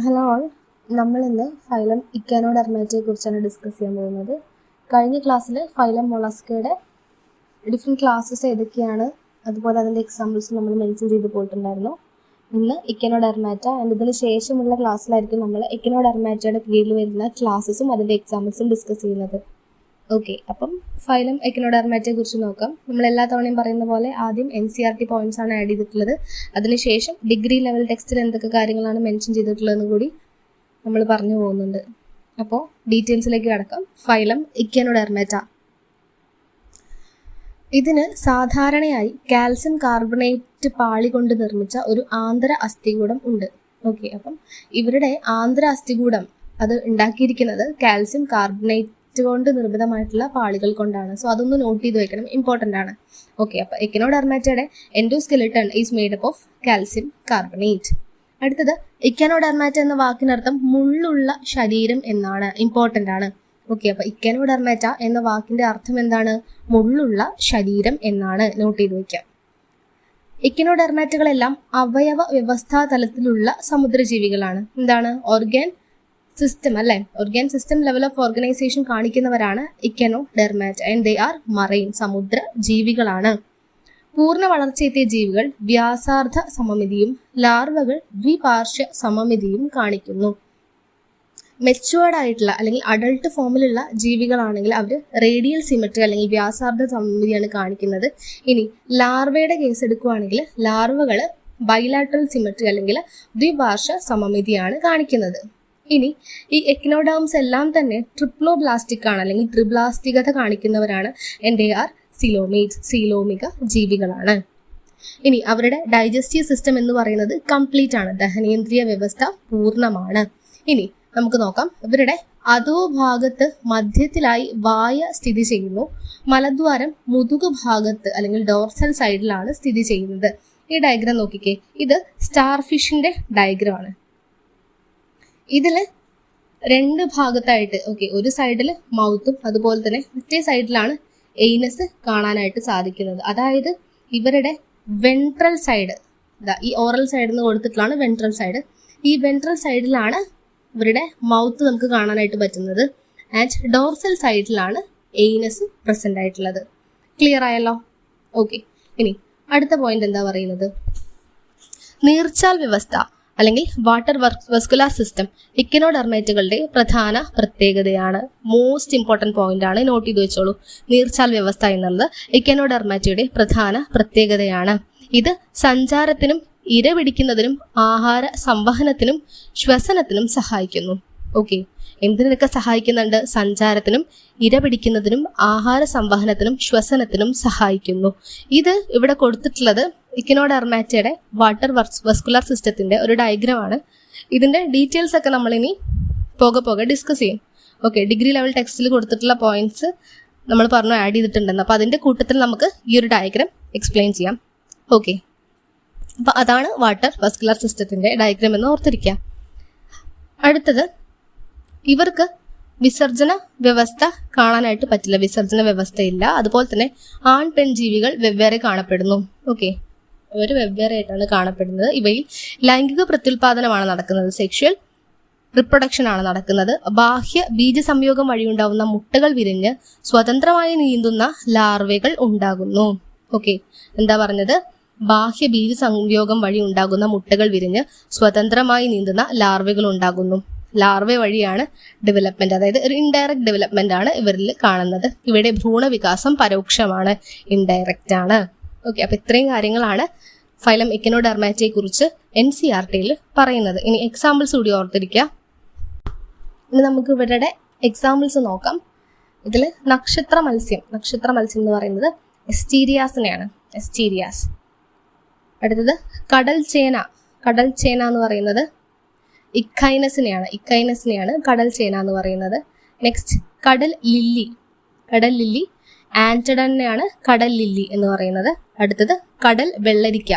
Hello all, നമ്മളിന്ന് phylum ഇക്കാനോഡെർമാറ്റയെ കുറിച്ചാണ് discuss ചെയ്യാൻ പോകുന്നത്. കഴിഞ്ഞ ക്ലാസ്സിൽ ഫൈലം മൊളസ്കയുടെ ഡിഫറെൻറ്റ് ക്ലാസ്സസ് ഏതൊക്കെയാണ്, അതുപോലെ അതിൻ്റെ എക്സാമ്പിൾസ് നമ്മൾ മെൻഷൻ ചെയ്ത് പോയിട്ടുണ്ടായിരുന്നു. ഇന്ന് ഇക്കാനോഡെർമാറ്റ ആൻഡ് ഇതിന് ശേഷമുള്ള ക്ലാസ്സിലായിരിക്കും നമ്മൾ ഇക്കാനോഡെർമാറ്റയുടെ കീഴിൽ വരുന്ന ക്ലാസ്സസും അതിൻ്റെ എക്സാമ്പിൾസും ഡിസ്കസ് ചെയ്യുന്നത്. ഓക്കെ, അപ്പം ഫൈലം ഇക്കാനോഡെർമാറ്റയെ കുറിച്ച് നോക്കാം. നമ്മൾ എല്ലാ തവണയും പറയുന്ന പോലെ ആദ്യം NCERT പോയിന്റ്സ് ആണ് ആഡ് ചെയ്തിട്ടുള്ളത്. അതിനുശേഷം ഡിഗ്രി ലെവൽ ടെക്സ്റ്റിൽ എന്തൊക്കെ കാര്യങ്ങളാണ് മെൻഷൻ ചെയ്തിട്ടുള്ളതെന്ന് കൂടി നമ്മൾ പറഞ്ഞു പോകുന്നുണ്ട്. അപ്പോൾ ഡീറ്റെയിൽസിലേക്ക് കടക്കാം. ഫൈലം ഇക്കാനോഡെർമാറ്റ. ഇതിന് സാധാരണയായി കാൽസ്യം കാർബണേറ്റ് പാളി കൊണ്ട് നിർമ്മിച്ച ഒരു ആന്തര അസ്ഥികൂടം ഉണ്ട്. ഓക്കെ, അപ്പം ഇവരുടെ ആന്തര അസ്ഥികൂടം അത് ഉണ്ടാക്കിയിരിക്കുന്നത് കാൽസ്യം കാർബണേറ്റ് കൊണ്ട് നിർമ്മിതമായിട്ടുള്ള പാളികൾ കൊണ്ടാണ്. സോ അതൊന്ന് നോട്ട് ചെയ്ത് വെക്കണം, ഇമ്പോർട്ടൻ്റ് ആണ്. ഓക്കെ, അപ്പോൾ ഇക്കാനോഡെർമാറ്റയുടെ endoskeleton is made up of calcium carbonate. അടുത്തത്, ഇക്കാനോഡെർമാറ്റ എന്ന വാക്കിനർത്ഥം മുള്ളുള്ള ശരീരം എന്നാണ്, ഇമ്പോർട്ടൻ്റ് ആണ്. ഓക്കെ, അപ്പോൾ ഇക്കാനോഡെർമാറ്റ എന്ന വാക്കിന്റെ അർത്ഥം എന്താണ്? മുള്ളുള്ള ശരീരം എന്നാണ്, നോട്ട് ചെയ്ത് വയ്ക്കാം. ഇക്കാനോഡെർമാറ്റകളെല്ലാം അവയവ വ്യവസ്ഥാ തലത്തിലുള്ള സമുദ്രജീവികളാണ്. എന്താണ്? ഓർഗൻ സിസ്റ്റം അല്ലേ, organ system level of organisation കാണിക്കുന്നവരാണ് echinodermata and they are marine, സമുദ്ര ജീവികളാണ്. പൂർണ്ണ വളർച്ചയെത്തിയ ജീവികൾ വ്യാസാർദ്ധ സമമിതിയും ലാർവകൾ ദ്വിപാർശ്വ സമമിതിയും കാണിക്കുന്നു. മെച്ചുവേർഡ് ആയിട്ടുള്ള അല്ലെങ്കിൽ അഡൾട്ട് ഫോമിലുള്ള ജീവികളാണെങ്കിൽ അവർ റേഡിയൽ സിമെട്രി അല്ലെങ്കിൽ വ്യാസാർദ്ധ സമമിതിയാണ് കാണിക്കുന്നത്. ഇനി ലാർവയുടെ കേസ് എടുക്കുകയാണെങ്കിൽ ലാർവകൾ ബൈലാറ്ററൽ സിമെട്രി അല്ലെങ്കിൽ ദ്വിപാർശ്വ സമമിതിയാണ് കാണിക്കുന്നത്. ഇനി ഈ എക്നോഡേംസ് എല്ലാം തന്നെ ട്രിപ്ലോബ്ലാസ്റ്റിക് ആണ് അല്ലെങ്കിൽ ത്രിബ്ലാസ്റ്റികത കാണിക്കുന്നവരാണ്. They are coelomates, സീലോമിക ജീവികളാണ്. ഇനി അവരുടെ ഡൈജസ്റ്റീവ് സിസ്റ്റം എന്ന് പറയുന്നത് കംപ്ലീറ്റ് ആണ്, ദഹനേന്ദ്രിയ വ്യവസ്ഥ പൂർണ്ണമാണ്. ഇനി നമുക്ക് നോക്കാം. ഇവരുടെ അധോഭാഗത്ത് മധ്യത്തിലായി വായ സ്ഥിതി ചെയ്യുന്നു. മലദ്വാരം മുതുകു ഭാഗത്ത് അല്ലെങ്കിൽ ഡോർസൽ സൈഡിലാണ് സ്ഥിതി ചെയ്യുന്നത്. ഈ ഡയഗ്രാം നോക്കിക്കേ, ഇത് സ്റ്റാർ ഫിഷിന്റെ ഡയഗ്രാം ആണ്. ഇതിൽ രണ്ട് ഭാഗത്തായിട്ട്, ഓക്കെ, ഒരു സൈഡിൽ മൗത്തും അതുപോലെ തന്നെ മറ്റേ സൈഡിലാണ് എയ്നസ് കാണാനായിട്ട് സാധിക്കുന്നത്. അതായത് ഇവരുടെ വെൻട്രൽ സൈഡ്, ഈ ഓറൽ സൈഡിൽ നിന്ന് കൊടുത്തിട്ടുള്ളതാണ് വെൻട്രൽ സൈഡ്. ഈ വെൻട്രൽ സൈഡിലാണ് ഇവരുടെ മൗത്ത് നമുക്ക് കാണാനായിട്ട് പറ്റുന്നത്. ആൻഡ് ഡോർസൽ സൈഡിലാണ് എയ്നസ് പ്രസന്റ് ആയിട്ടുള്ളത്. ക്ലിയർ ആയല്ലോ? ഓക്കെ, ഇനി അടുത്ത പോയിന്റ് എന്താ പറയുന്നത്? നീർച്ചാൽ വ്യവസ്ഥ അല്ലെങ്കിൽ വാട്ടർ വസ്കുലാർ സിസ്റ്റം ഇക്കനോഡെർമേറ്റുകളുടെ പ്രധാന പ്രത്യേകതയാണ്. മോസ്റ്റ് ഇമ്പോർട്ടൻറ്റ് പോയിന്റ് ആണ്, നോട്ട് ചെയ്ത് വെച്ചോളൂ. നീർച്ചാൽ വ്യവസ്ഥ എന്നുള്ളത് ഇക്കനോഡെർമാറ്റയുടെ പ്രധാന പ്രത്യേകതയാണ്. ഇത് സഞ്ചാരത്തിനും ഇര പിടിക്കുന്നതിനും ആഹാര സംവഹനത്തിനും ശ്വസനത്തിനും സഹായിക്കുന്നു. ഓക്കെ, എന്തിനൊക്കെ സഹായിക്കുന്നുണ്ട്? സഞ്ചാരത്തിനും ഇര പിടിക്കുന്നതിനും ആഹാര സംവഹനത്തിനും ശ്വസനത്തിനും സഹായിക്കുന്നു. ഇത് ഇവിടെ കൊടുത്തിട്ടുള്ളത് ഇക്കനോഡെർമാറ്റയുടെ വാട്ടർ വസ്കുലാർ സിസ്റ്റത്തിന്റെ ഒരു ഡയഗ്രാം ആണ്. ഇതിന്റെ ഡീറ്റെയിൽസ് ഒക്കെ നമ്മൾ ഇനി പോകെ ഡിസ്കസ് ചെയ്യും. ഓക്കെ, ഡിഗ്രി ലെവൽ ടെക്സ്റ്റിൽ കൊടുത്തിട്ടുള്ള പോയിന്റ്സ് നമ്മൾ പറഞ്ഞു ആഡ് ചെയ്തിട്ടുണ്ടെന്ന്. അപ്പോൾ അതിന്റെ കൂട്ടത്തിൽ നമുക്ക് ഈ ഒരു ഡയഗ്രാം എക്സ്പ്ലെയിൻ ചെയ്യാം. ഓക്കെ, അപ്പോൾ അതാണ് വാട്ടർ വസ്കുലാർ സിസ്റ്റത്തിന്റെ ഡയഗ്രാം എന്ന് ഓർത്തിരിക്കുക. അടുത്തത്, ഇവർക്ക് വിസർജന വ്യവസ്ഥ കാണാനായിട്ട് പറ്റില്ല, വിസർജന വ്യവസ്ഥ ഇല്ല. അതുപോലെ തന്നെ ആൺ പെൺ ജീവികൾ വെവ്വേറെ കാണപ്പെടുന്നു. ഓക്കെ, ഇവർ വെവ്വേറെ ആയിട്ടാണ് കാണപ്പെടുന്നത്. ഇവയിൽ ലൈംഗിക പ്രത്യുൽപാദനമാണ് നടക്കുന്നത്, സെക്ഷൽ റിപ്രൊഡക്ഷൻ ആണ് നടക്കുന്നത്. ബാഹ്യ ബീജസംയോഗം വഴിയുണ്ടാവുന്ന മുട്ടകൾ വിരിഞ്ഞ് സ്വതന്ത്രമായി നീന്തുന്ന ലാർവകൾ ഉണ്ടാകുന്നു. ഓക്കെ, എന്താ പറഞ്ഞത്? ബാഹ്യ ബീജസംയോഗം വഴി ഉണ്ടാകുന്ന മുട്ടകൾ വിരിഞ്ഞ് സ്വതന്ത്രമായി നീന്തുന്ന ലാർവകൾ ഉണ്ടാകുന്നു. ലാർവ വഴിയാണ് ഡെവലപ്മെന്റ്, അതായത് ഒരു ഇൻഡയറക്റ്റ് ഡെവലപ്മെന്റ് ആണ് ഇവരിൽ കാണുന്നത്. ഇവിടെ ഭ്രൂണവികാസം പരോക്ഷമാണ്, ഇൻഡയറക്റ്റ് ആണ്. ഓക്കെ, അപ്പൊ ഇത്രയും കാര്യങ്ങളാണ് ഫൈലം ഇക്കനോഡെർമാറ്റയെ കുറിച്ച് NCERT-യിൽ പറയുന്നത്. ഇനി എക്സാമ്പിൾസ് കൂടി ഓർത്തിരിക്കുക. ഇനി നമുക്ക് ഇവരുടെ എക്സാമ്പിൾസ് നോക്കാം. ഇതിൽ നക്ഷത്ര മത്സ്യം എന്ന് പറയുന്നത് എസ്റ്റീരിയാസിനെയാണ്, എസ്റ്റീരിയാസ്. അടുത്തത് കടൽ ചേന എന്ന് പറയുന്നത് ഇക്കൈനസിനെയാണ് കടൽ ചേന എന്ന് പറയുന്നത്. നെക്സ്റ്റ് കടൽ ലില്ലി ആന്റഡനെയാണ് കടൽ ലില്ലി എന്ന് പറയുന്നത്. അടുത്തത് കടൽ വെള്ളരിക്ക,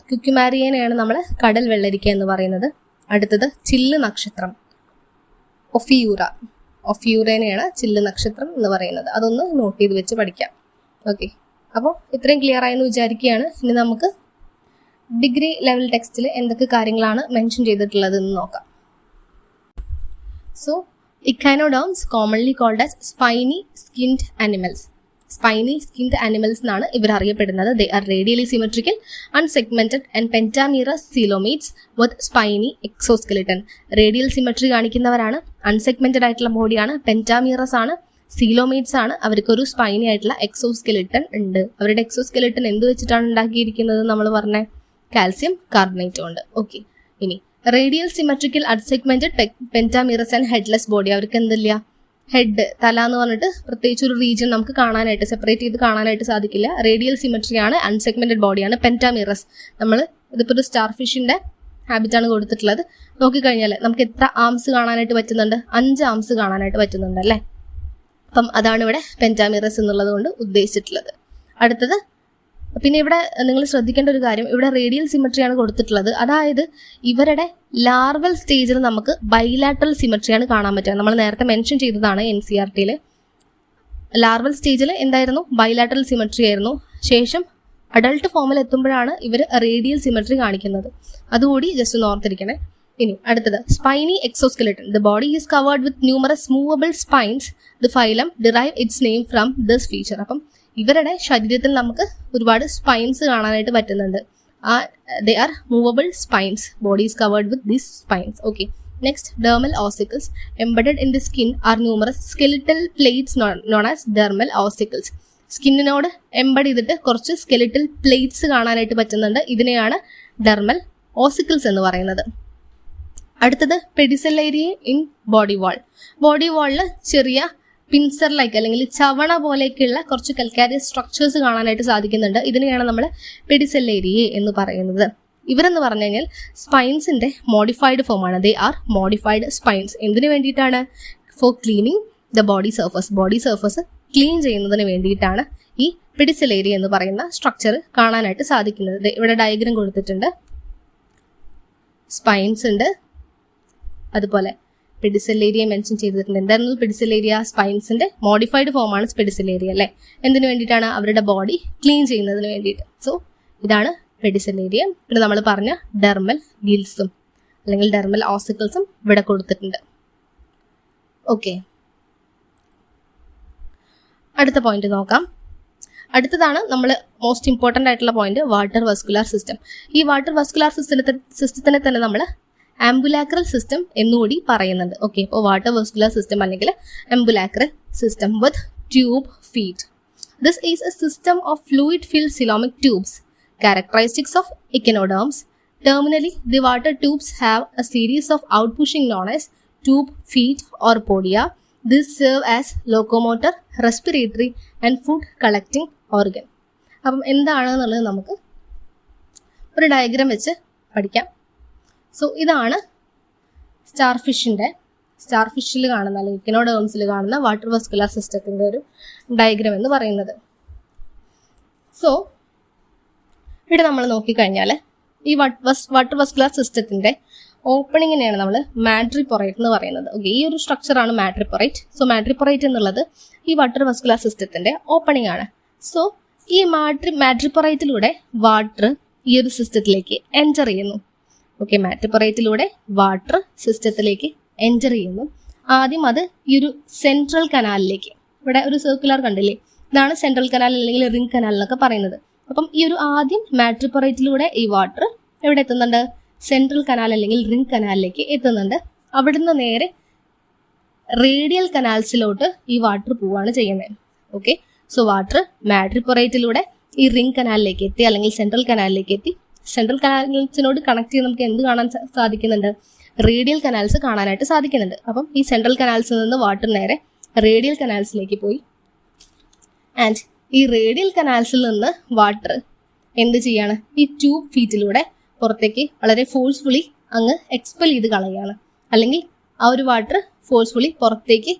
ക്യുക്കുമാരിയനെയാണ് നമ്മൾ കടൽ വെള്ളരിക്ക എന്ന് പറയുന്നത്. അടുത്തത് ചില്ല് നക്ഷത്രം, ഒഫിയൂറേനെയാണ് ചില്ല് നക്ഷത്രം എന്ന് പറയുന്നത്. അതൊന്ന് നോട്ട് ചെയ്ത് വെച്ച് പഠിക്കാം. ഓക്കെ, അപ്പോൾ ഇത്രയും ക്ലിയർ ആയെന്ന് വിചാരിക്കുകയാണ്. ഇനി നമുക്ക് ഡിഗ്രി ലെവൽ ടെക്സ്റ്റിൽ എന്തൊക്കെ കാര്യങ്ങളാണ് മെൻഷൻ ചെയ്തിട്ടുള്ളത് എന്ന് നോക്കാം. So echinoderms commonly called as spiny skinned animals. Spiny skinned animals എന്നാണ് ഇവർ അറിയപ്പെടുന്നത്. They are radially symmetrical, unsegmented and pentamerous coelomates with spiny exoskeleton. Radial symmetry കാണിക്കുന്നവരാണ്, അൺസെഗ്മെന്റഡ് ആയിട്ടുള്ള ബോഡിയാണ്, പെന്റാമീറസ് ആണ്, സീലോമീറ്റ്സ് ആണ്. അവർക്കൊരു സ്പൈനി ആയിട്ടുള്ള എക്സോസ്കെലിറ്റൻ ഉണ്ട്. അവരുടെ എക്സോസ്കെലിറ്റൻ എന്ത് വെച്ചിട്ടാണ് ഉണ്ടാക്കിയിരിക്കുന്നത് നമ്മൾ പറഞ്ഞ കാൽസ്യം കാർബണേറ്റ് ഉണ്ട്. ഓക്കെ, ഇനി radial symmetrical unsegmented pentamerous and headless body. അവർക്ക് എന്തില്ല, ഹെഡ്, തല എന്ന് പറഞ്ഞിട്ട് പ്രത്യേകിച്ച് ഒരു റീജിയൻ നമുക്ക് കാണാനായിട്ട് സെപ്പറേറ്റ് ചെയ്ത് കാണാനായിട്ട് സാധിക്കില്ല. റേഡിയൽ സിമെട്രി ആണ്, അൺസെഗ്മെന്റഡ് ബോഡിയാണ്. പെന്റാമീറസ്, നമ്മൾ ഇതിപ്പോൾ ഒരു സ്റ്റാർ ഫിഷിന്റെ ഹാബിറ്റാണ് കൊടുത്തിട്ടുള്ളത്. നോക്കിക്കഴിഞ്ഞാൽ നമുക്ക് എത്ര ആംസ് കാണാനായിട്ട് പറ്റുന്നുണ്ട്? 5 ആംസ് കാണാനായിട്ട് പറ്റുന്നുണ്ട് അല്ലേ. അപ്പം അതാണ് ഇവിടെ പെന്റാമീറസ് എന്നുള്ളത് കൊണ്ട് ഉദ്ദേശിച്ചിട്ടുള്ളത്. അടുത്തത്, പിന്നെ ഇവിടെ നിങ്ങൾ ശ്രദ്ധിക്കേണ്ട ഒരു കാര്യം, ഇവിടെ റേഡിയൽ സിമെട്രിയാണ് കൊടുത്തിട്ടുള്ളത്. അതായത് ഇവരുടെ ലാർവൽ സ്റ്റേജിൽ നമുക്ക് ബൈലാറ്ററൽ സിമെട്രിയാണ് കാണാൻ പറ്റുക. നമ്മൾ നേരത്തെ മെൻഷൻ ചെയ്തതാണ് NCERT-യിൽ. ലാർവൽ സ്റ്റേജിൽ എന്തായിരുന്നു? ബൈലാറ്ററൽ സിമെട്രി ആയിരുന്നു. ശേഷം അഡൾട്ട് ഫോമിൽ എത്തുമ്പോഴാണ് ഇവർ റേഡിയൽ സിമെട്രി കാണിക്കുന്നത്. അതുകൂടി ജസ്റ്റ് ഒന്ന് ഓർത്തിരിക്കണേ. ഇനി അടുത്തത്, spiny exoskeleton. The body is covered with numerous movable spines. The phylum derive its name from this feature. അപ്പം ഇവരുടെ ശരീരത്തിൽ നമുക്ക് ഒരുപാട് സ്പൈൻസ് കാണാനായിട്ട് പറ്റുന്നുണ്ട്. They are movable spines. Body is covered with these spines. Okay, next, dermal ossicles. Embedded in the skin are numerous skeletal plates known as dermal ossicles. സ്കിന്നിനോട് embed ചെയ്തിട്ട് കുറച്ച് സ്കെലിറ്റൽ പ്ലേറ്റ്സ് കാണാനായിട്ട് പറ്റുന്നുണ്ട്. ഇതിനെയാണ് ഡെർമൽ ഓസിക്കിൾസ് എന്ന് പറയുന്നത്. അടുത്തത്, പെഡിസെല്ലേരിയ in body wall. Body വാളിൽ ചെറിയ പിൻസർ ലൈക്ക് അല്ലെങ്കിൽ ചവണ പോലെയൊക്കെയുള്ള കുറച്ച് കൽക്കാരിയസ് സ്ട്രക്ചേഴ്സ് കാണാനായിട്ട് സാധിക്കുന്നുണ്ട്. ഇതിനെയാണ് നമ്മൾ പെഡിസെല്ലേരിയ എന്ന് പറയുന്നത്. ഇവരെന്ന് പറഞ്ഞു കഴിഞ്ഞാൽ സ്പൈൻസിന്റെ മോഡിഫൈഡ് ഫോമാണ്. They are modified spines. എന്തിനു വേണ്ടിയിട്ടാണ്? For cleaning the body surface. Body surface clean ചെയ്യുന്നതിന് വേണ്ടിയിട്ടാണ് ഈ പെഡിസെല്ലേരിയ എന്ന് പറയുന്ന സ്ട്രക്ചർ കാണാനായിട്ട് സാധിക്കുന്നത്. ഇവിടെ ഡയഗ്രം കൊടുത്തിട്ടുണ്ട്. സ്പൈൻസ് ഉണ്ട്, അതുപോലെ പെഡിസെല്ലേരിയ മെൻഷൻ ചെയ്തിട്ടുണ്ട്. എന്തായിരുന്നു പെഡിസെല്ലേരിയ? സ്പൈൻസിന്റെ മോഡിഫൈഡ് ഫോമാണ് പെഡിസെല്ലേരിയ അല്ലേ. എന്തിനു വേണ്ടിയിട്ടാണ്? അവരുടെ ബോഡി ക്ലീൻ ചെയ്യുന്നതിന് വേണ്ടിയിട്ട്. സോ ഇതാണ് പെഡിസെല്ലേരിയ. പിന്നെ നമ്മൾ പറഞ്ഞ ഡെർമൽ ഗിൽസും അല്ലെങ്കിൽ ഡെർമൽ ഓസിക്കിൾസും ഇവിടെ കൊടുത്തിട്ടുണ്ട്. ഓക്കെ, അടുത്ത പോയിന്റ് നോക്കാം. അടുത്തതാണ് നമ്മൾ മോസ്റ്റ് ഇമ്പോർട്ടൻ്റ് ആയിട്ടുള്ള പോയിന്റ്, വാട്ടർ വസ്കുലാർ സിസ്റ്റം. ഈ വാട്ടർ വസ്കുലാർ സിസ്റ്റത്തിനെ തന്നെ നമ്മൾ ആംബുലാക്രൽ സിസ്റ്റം എന്നുകൂടി പറയുന്നുണ്ട്. ഓക്കെ, അപ്പോൾ വാട്ടർ വസ്കുലാർ സിസ്റ്റം അല്ലെങ്കിൽ ambulacral system with tube feet. This is a system of fluid filled coelomic tubes. Characteristics of echinoderms. Terminally, the water tubes have a series of outpushing known as tube feet or podia. These serve as locomotor, respiratory and food collecting organ. അപ്പം എന്താണെന്നുള്ളത് നമുക്ക് ഒരു diagram വെച്ച് പഠിക്കാം. So ഇതാണ് star ഫിഷിൽ കാണുന്ന അല്ലെങ്കിൽ ഇക്കനോഡേംസിൽ കാണുന്ന വാട്ടർ വസ്കുലാർ സിസ്റ്റത്തിൻ്റെ ഒരു ഡയഗ്രാം എന്ന് പറയുന്നത്. സോ ഇവിടെ നമ്മൾ നോക്കിക്കഴിഞ്ഞാൽ ഈ വാട്ടർ വസ്കുലാർ സിസ്റ്റത്തിന്റെ ഓപ്പണിങ്ങിനെയാണ് നമ്മൾ മാട്രിപ്പൊറൈറ്റ് എന്ന് പറയുന്നത്. ഓക്കെ, ഈ ഒരു സ്ട്രക്ചറാണ് മാട്രിപ്പൊറൈറ്റ്. സോ മാട്രിപ്പൊറൈറ്റ് എന്നുള്ളത് ഈ വാട്ടർ വസ്കുലാർ സിസ്റ്റത്തിന്റെ ഓപ്പണിംഗ് ആണ്. സോ ഈ മാട്രിപ്പൊറൈറ്റിലൂടെ വാട്ടർ ഈ ഒരു സിസ്റ്റത്തിലേക്ക് എൻറ്റർ ചെയ്യുന്നു. ഓക്കെ, മാട്രിപ്പൊറൈറ്റിലൂടെ വാട്ടർ സിസ്റ്റത്തിലേക്ക് എൻറ്റർ ചെയ്യുന്നു. ആദ്യം അത് ഈ ഒരു സെൻട്രൽ കനാലിലേക്ക്, ഇവിടെ ഒരു സർക്കുലർ കണ്ടില്ലേ, ഇതാണ് സെൻട്രൽ കനാൽ അല്ലെങ്കിൽ റിംഗ് കനാൽ എന്നൊക്കെ പറയുന്നത്. അപ്പം ഈ ഒരു ആദ്യം മാട്രിപ്പൊറൈറ്റിലൂടെ ഈ വാട്ടർ എവിടെ എത്തുന്നുണ്ട്? സെൻട്രൽ കനാൽ അല്ലെങ്കിൽ റിംഗ് കനാലിലേക്ക് എത്തുന്നുണ്ട്. അവിടുന്ന് നേരെ റേഡിയൽ കനാൽസിലോട്ട് ഈ വാട്ടർ പോവുകയാണ് ചെയ്യുന്നത്. ഓക്കെ, സോ വാട്ടർ മാട്രിപ്പൊറൈറ്റിലൂടെ ഈ റിംഗ് കനാലിലേക്ക് എത്തി അല്ലെങ്കിൽ സെൻട്രൽ കനാലിലേക്ക് എത്തി. സെൻട്രൽ കനാൽസിനോട് കണക്ട് ചെയ്ത് നമുക്ക് എന്ത് കാണാൻ സാധിക്കുന്നുണ്ട്? റേഡിയൽ കനാൽസ് കാണാനായിട്ട് സാധിക്കുന്നുണ്ട്. അപ്പം ഈ സെൻട്രൽ കനാൽസിൽ നിന്ന് വാട്ടർ നേരെ റേഡിയൽ കനാൽസിലേക്ക് പോയി. ആൻഡ് ഈ റേഡിയൽ കനാൽസിൽ നിന്ന് വാട്ടർ എന്ത് ചെയ്യാണ്? ഈ ട്യൂബ് ഫീറ്റിലൂടെ പുറത്തേക്ക് വളരെ ഫോഴ്സ്ഫുള്ളി അങ്ങ് എക്സ്പെൽ ചെയ്ത് കളയുകയാണ്, അല്ലെങ്കിൽ ആ ഒരു വാട്ടർ ഫോഴ്സ്ഫുള്ളി പുറത്തേക്ക്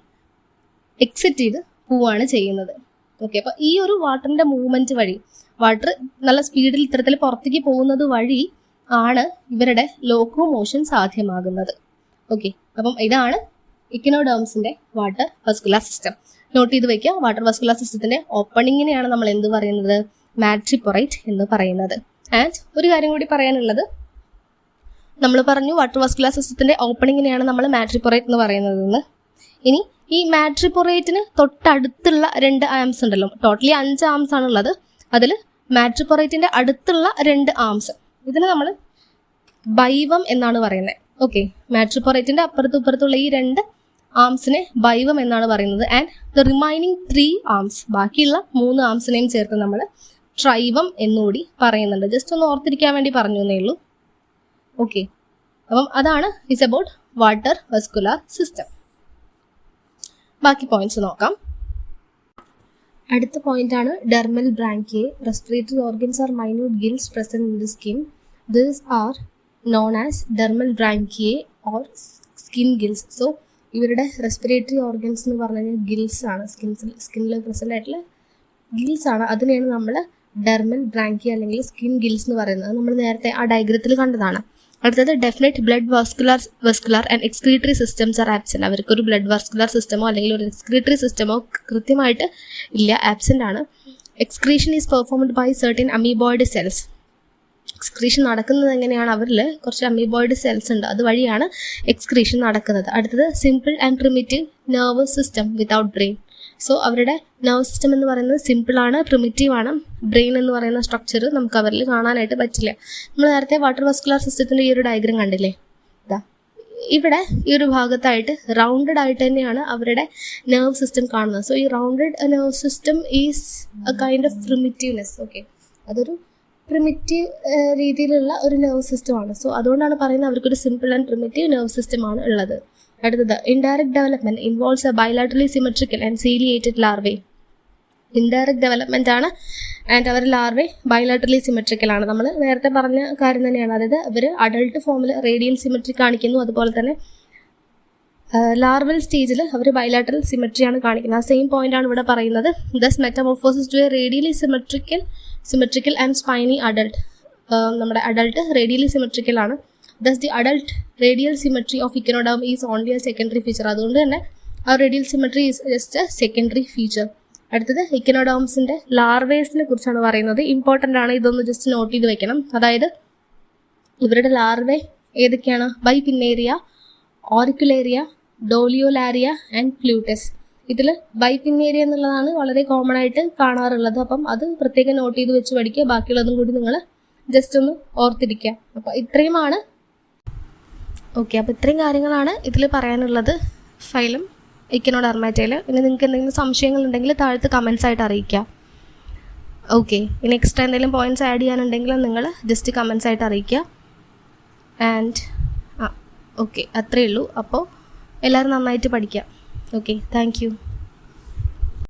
എക്സിറ്റ് ചെയ്ത് പോവുകയാണ് ചെയ്യുന്നത്. ഓക്കെ, അപ്പോൾ ഈ ഒരു വാട്ടറിൻ്റെ മൂവ്മെൻറ്റ് വഴി, വാട്ടർ നല്ല സ്പീഡിൽ ഇത്തരത്തിൽ പുറത്തേക്ക് പോകുന്നത് വഴി ആണ് ഇവരുടെ ലോക്കോമോഷൻ സാധ്യമാകുന്നത്. ഓക്കെ, അപ്പം ഇതാണ് ഇക്കനോഡേംസിൻ്റെ വാട്ടർ വസ്കുലാർ സിസ്റ്റം. നോട്ട് ചെയ്ത് വയ്ക്കുക. വാട്ടർ വസ്കുലാർ സിസ്റ്റത്തിന്റെ ഓപ്പണിങ്ങിനെയാണ് നമ്മൾ എന്ത് പറയുന്നത്? മാട്രിപ്പൊറൈറ്റ് എന്ന് പറയുന്നത്. ആൻഡ് ഒരു കാര്യം കൂടി പറയാനുള്ളത്, നമ്മൾ പറഞ്ഞു വാട്ടർ വാസ്കുലർ സിസ്റ്റത്തിൻ്റെ ഓപ്പണിങ്ങിനെയാണ് നമ്മൾ മാട്രിപ്പൊറേറ്റ് എന്ന് പറയുന്നതെന്ന്. ഇനി ഈ മാട്രിപ്പൊറേറ്റിന് തൊട്ടടുത്തുള്ള 2 ആംസ് ഉണ്ടല്ലോ, ടോട്ടലി 5 ആംസ് ആണുള്ളത്. അതിൽ മാട്രിപ്പൊറേറ്റിൻ്റെ അടുത്തുള്ള 2 ആംസ്, ഇതിന് നമ്മൾ ബൈവം എന്നാണ് പറയുന്നത്. ഓക്കെ, മാട്രിപ്പൊറേറ്റിൻ്റെ അപ്പുറത്തുള്ള ഈ 2 ആംസിനെ ബൈവം എന്നാണ് പറയുന്നത്. ആൻഡ് ദ റിമൈനിങ് 3 ആംസ്, ബാക്കിയുള്ള 3 ആംസിനെയും ചേർത്ത് നമ്മൾ ട്രൈവം എന്നുകൂടി പറയുന്നുണ്ട്. ജസ്റ്റ് ഒന്ന് ഓർത്തിരിക്കാൻ വേണ്ടി പറഞ്ഞു എന്നേ ഉള്ളൂ. ഓക്കെ, അപ്പം അതാണ് it's about water vascular system. ബാക്കി പോയിന്റ്സ് നോക്കാം. അടുത്ത പോയിന്റ് ആണ് dermal branchiae. Respiratory organs are minute gills present in the skin. These are known as dermal branchiae or skin gills. So ഇവരുടെ റെസ്പിറേറ്ററി ഓർഗൻസ് എന്ന് പറഞ്ഞു കഴിഞ്ഞാൽ ഗിൽസ് ആണ്, സ്കിന്നിൽ പ്രസന്റ് ആയിട്ടുള്ള ഗിൽസ് ആണ്. അതിനെയാണ് നമ്മൾ ഡെർമൽ ബ്രാങ്കി അല്ലെങ്കിൽ സ്കിൻ ഗിൽസ് എന്ന് പറയുന്നത്. നമ്മൾ നേരത്തെ ആ ഡയഗ്രത്തിൽ കണ്ടതാണ്. അടുത്തത് definite blood vascular and excretory systems are absent. അവർക്കൊരു ബ്ലഡ് വാസ്കുലർ സിസ്റ്റമോ അല്ലെങ്കിൽ ഒരു എക്സ്ക്രീറ്ററി സിസ്റ്റമോ കൃത്യമായിട്ട് ഇല്ല, ആബ്സെന്റ് ആണ്. Excretion is performed by certain amoeboid cells. Excretion നടക്കുന്നത് എങ്ങനെയാണ്? അവരിൽ കുറച്ച് അമീബോയിഡ് സെൽസ് ഉണ്ട്, അതുവഴിയാണ് എക്സ്ക്രീഷൻ നടക്കുന്നത്. അടുത്തത് simple and primitive nervous system without brain. So അവരുടെ നെർവ് സിസ്റ്റം എന്ന് പറയുന്നത് സിമ്പിളാണ്, പ്രിമിറ്റീവ് ആണ്. ബ്രെയിൻ എന്ന് പറയുന്ന സ്ട്രക്ചർ നമുക്ക് അവരിൽ കാണാനായിട്ട് പറ്റില്ല. നമ്മൾ നേരത്തെ വാട്ടർ വാസ്കുലർ സിസ്റ്റത്തിൻ്റെ ഈ ഒരു ഡയഗ്രം കണ്ടില്ലേ? ഇവിടെ ഈ ഒരു ഭാഗത്തായിട്ട് റൗണ്ടഡ് ആയിട്ട് തന്നെയാണ് അവരുടെ നെർവ് സിസ്റ്റം കാണുന്നത്. സോ ഈ rounded nerve system is a kind of primitiveness. Okay, അതൊരു പ്രിമിറ്റീവ് രീതിയിലുള്ള ഒരു നെർവ് സിസ്റ്റമാണ്. സോ അതുകൊണ്ടാണ് പറയുന്നത് അവർക്കൊരു സിമ്പിൾ ആൻഡ് പ്രിമിറ്റീവ് നെർവ് സിസ്റ്റമാണ് ഉള്ളത്. അടുത്തത് indirect development involves a bilaterally symmetrical and ciliated larvae. Indirect development ആണ് ആൻഡ് അവർ ലാർവേ ബൈലാറ്ററലി സിമെട്രിക്കൽ ആണ്. നമ്മൾ നേരത്തെ പറഞ്ഞ കാര്യം തന്നെയാണ്. അതായത് അവർ അഡൾട്ട് ഫോമിൽ റേഡിയൽ സിമെട്രി കാണിക്കുന്നു, അതുപോലെ തന്നെ ലാർവൽ സ്റ്റേജിൽ അവർ ബൈലാറ്ററൽ സിമെട്രിയാണ് കാണിക്കുന്നത്. ആ സെയിം പോയിന്റ് ആണ് ഇവിടെ പറയുന്നത്. Thus metamorphosis to a radially symmetrical and spiny adult. നമ്മുടെ അഡൾട്ട് റേഡിയലി സിമെട്രിക്കൽ ആണ്. Thus the adult radial symmetry of echinoderm is only a secondary feature. അതുകൊണ്ട് തന്നെ ആ radial symmetry is just a secondary feature. അടുത്തത് ഇക്കനോഡോംസിൻ്റെ ലാർവേസിനെ കുറിച്ചാണ് പറയുന്നത്. Important ആണ്, ഇതൊന്ന് ജസ്റ്റ് നോട്ട് ചെയ്ത് വെക്കണം. അതായത് ഇവരുടെ ലാർവേ ഏതൊക്കെയാണ്? ബൈപിന്നേറിയ, ഓറിക്കുലേറിയ, ഡോലിയോലാരിയ ആൻഡ് പ്ലൂട്ടസ്. ഇതിൽ ബൈപിന്നേറിയ എന്നുള്ളതാണ് വളരെ കോമൺ ആയിട്ട് കാണാറുള്ളത്. അപ്പം അത് പ്രത്യേകം നോട്ട് ചെയ്ത് വെച്ച് പഠിക്കുക. ബാക്കിയുള്ളതും കൂടി നിങ്ങൾ ജസ്റ്റ് ഒന്ന് ഓർത്തിരിക്കുക. അപ്പോൾ ഇത്രയുമാണ്. ഓക്കെ, അപ്പോൾ ഇത്രയും കാര്യങ്ങളാണ് ഇതിൽ പറയാനുള്ളത് ഫൈലം ഇക്കനോഡെർമാറ്റയിൽ. ഇനി നിങ്ങൾക്ക് എന്തെങ്കിലും സംശയങ്ങളുണ്ടെങ്കിൽ താഴത്ത് കമൻസ് ആയിട്ട് അറിയിക്കുക. ഓക്കെ, ഇനി എക്സ്ട്രാ എന്തെങ്കിലും പോയിന്റ്സ് ആഡ് ചെയ്യാനുണ്ടെങ്കിൽ നിങ്ങൾ ജസ്റ്റ് കമൻസ് ആയിട്ട് അറിയിക്കുക. ആൻഡ് ഓക്കെ, അത്രയേ ഉള്ളൂ. അപ്പോൾ എല്ലാവരും നന്നായിട്ട് പഠിക്കുക. Okay, thank you.